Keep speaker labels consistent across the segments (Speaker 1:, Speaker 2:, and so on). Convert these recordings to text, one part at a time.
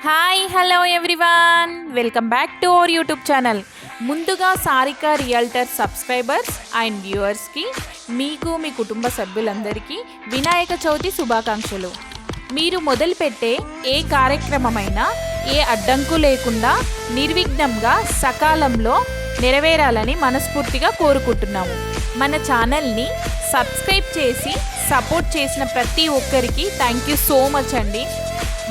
Speaker 1: Hi hello everyone, welcome back to our YouTube channel. ముందుగా Sarika realtor subscribers and వ్యూవర్స్కి, మీకు మీ కుటుంబ సభ్యులందరికీ వినాయక చవితి శుభాకాంక్షలు. మీరు మొదలుపెట్టే ఏ కార్యక్రమమైనా ఏ అడ్డంకు లేకుండా నిర్విఘ్నంగా సకాలంలో నెరవేరాలని మనస్ఫూర్తిగా కోరుకుంటున్నాము. మన ఛానల్ని సబ్స్క్రైబ్ చేసి సపోర్ట్ చేసిన ప్రతి ఒక్కరికి థ్యాంక్ యూ సో మచ్ అండి.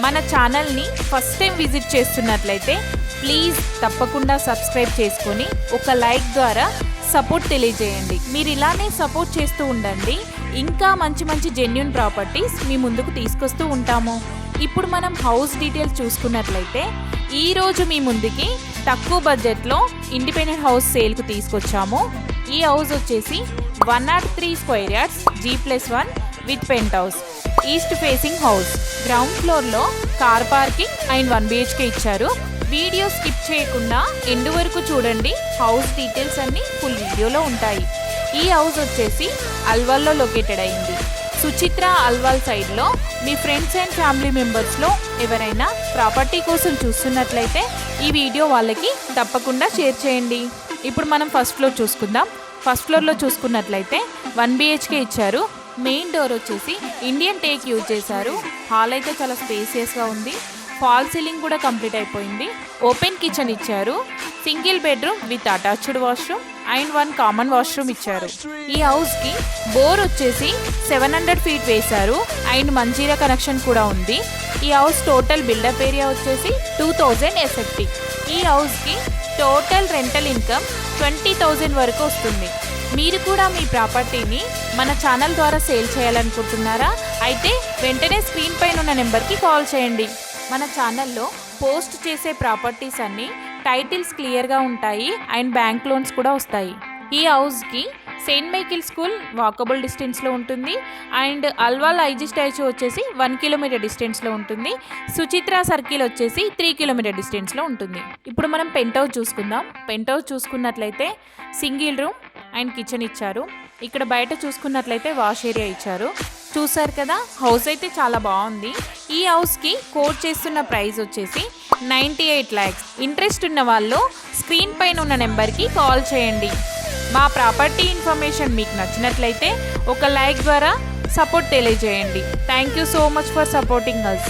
Speaker 1: మన ఛానల్ని ఫస్ట్ టైం విజిట్ చేస్తున్నట్లయితే ప్లీజ్ తప్పకుండా సబ్స్క్రైబ్ చేసుకొని ఒక లైక్ ద్వారా సపోర్ట్ తెలియజేయండి. మీరు ఇలానే సపోర్ట్ చేస్తూ ఉండండి. ఇంకా మంచి మంచి జెన్యూన్ ప్రాపర్టీస్ మీ ముందుకు తీసుకొస్తూ ఉంటాము. ఇప్పుడు మనం హౌస్ డీటెయిల్స్ చూసుకున్నట్లయితే ఈరోజు మీ ముందుకి తక్కువ బడ్జెట్లో ఇండిపెండెంట్ హౌస్ సేల్కు తీసుకొచ్చాము. ఈ హౌస్ వచ్చేసి 103 square yards G+1 with penthouse, east facing house. Ground ఫ్లోర్లో కార్ పార్కింగ్ అండ్ 1 BHK ఇచ్చారు. వీడియో స్కిప్ చేయకుండా ఎండు వరకు చూడండి. హౌస్ డీటెయిల్స్ అన్నీ ఫుల్ వీడియోలో ఉంటాయి. ఈ హౌస్ వచ్చేసి అల్వాల్లో లొకేటెడ్ అయింది. సుచిత్ర అల్వాల్ సైడ్లో మీ ఫ్రెండ్స్ అండ్ ఫ్యామిలీ మెంబర్స్లో ఎవరైనా ప్రాపర్టీ కోసం చూస్తున్నట్లయితే ఈ వీడియో వాళ్ళకి తప్పకుండా షేర్ చేయండి. ఇప్పుడు మనం ఫస్ట్ ఫ్లోర్ చూసుకుందాం. ఫస్ట్ ఫ్లోర్లో చూసుకున్నట్లయితే 1 BHK ఇచ్చారు. మెయిన్ డోర్ వచ్చేసి ఇండియన్ టేక్ యూజ్ చేశారు. హాల్ అయితే చాలా స్పేసియస్గా ఉంది. ఫాల్ సీలింగ్ కూడా కంప్లీట్ అయిపోయింది. ఓపెన్ కిచెన్ ఇచ్చారు. Single bedroom with attached washroom and 1 common washroom ఇచ్చారు. ఈ హౌస్కి బోర్ వచ్చేసి 700 ఫీట్ వేశారు అండ్ మంజీరా కనెక్షన్ కూడా ఉంది. ఈ హౌస్ టోటల్ బిల్డప్ ఏరియా వచ్చేసి 2000 SFT. ఈ హౌస్కి టోటల్ రెంటల్ ఇన్కమ్ 20,000 వరకు వస్తుంది. మీరు కూడా మీ ప్రాపర్టీని మన ఛానల్ ద్వారా సేల్ చేయాలనుకుంటున్నారా? అయితే వెంటనే స్క్రీన్ పైన ఉన్న నెంబర్కి కాల్ చేయండి. మన ఛానల్లో పోస్ట్ చేసే ప్రాపర్టీస్ అన్నీ టైటిల్స్ క్లియర్గా ఉంటాయి అండ్ బ్యాంక్ లోన్స్ కూడా వస్తాయి. ఈ హౌస్కి సెయింట్ మైకిల్ స్కూల్ వాకబుల్ డిస్టెన్స్లో ఉంటుంది అండ్ అల్వాల్ ఐజీ స్టాచ్యూ వచ్చేసి 1 కిలోమీటర్ డిస్టెన్స్లో ఉంటుంది. సుచిత్ర సర్కిల్ వచ్చేసి 3 కిలోమీటర్ డిస్టెన్స్లో ఉంటుంది. ఇప్పుడు మనం పెంట్ హౌస్ చూసుకుందాం. పెంట్ హౌస్ చూసుకున్నట్లయితే సింగిల్ రూమ్ అండ్ కిచెన్ ఇచ్చారు. ఇక్కడ బయట చూసుకున్నట్లయితే వాష్ ఏరియా ఇచ్చారు. చూసారు కదా, హౌస్ అయితే చాలా బాగుంది. ఈ హౌస్కి కోట్ చేస్తున్న ప్రైస్ వచ్చేసి 98 lakhs. ఇంట్రెస్ట్ ఉన్న వాళ్ళు స్క్రీన్ పైన ఉన్న నెంబర్కి కాల్ చేయండి. మా ప్రాపర్టీ ఇన్ఫర్మేషన్ మీకు నచ్చినట్లయితే ఒక లైక్ ద్వారా సపోర్ట్ తెలియజేయండి. Thank you so much for supporting us.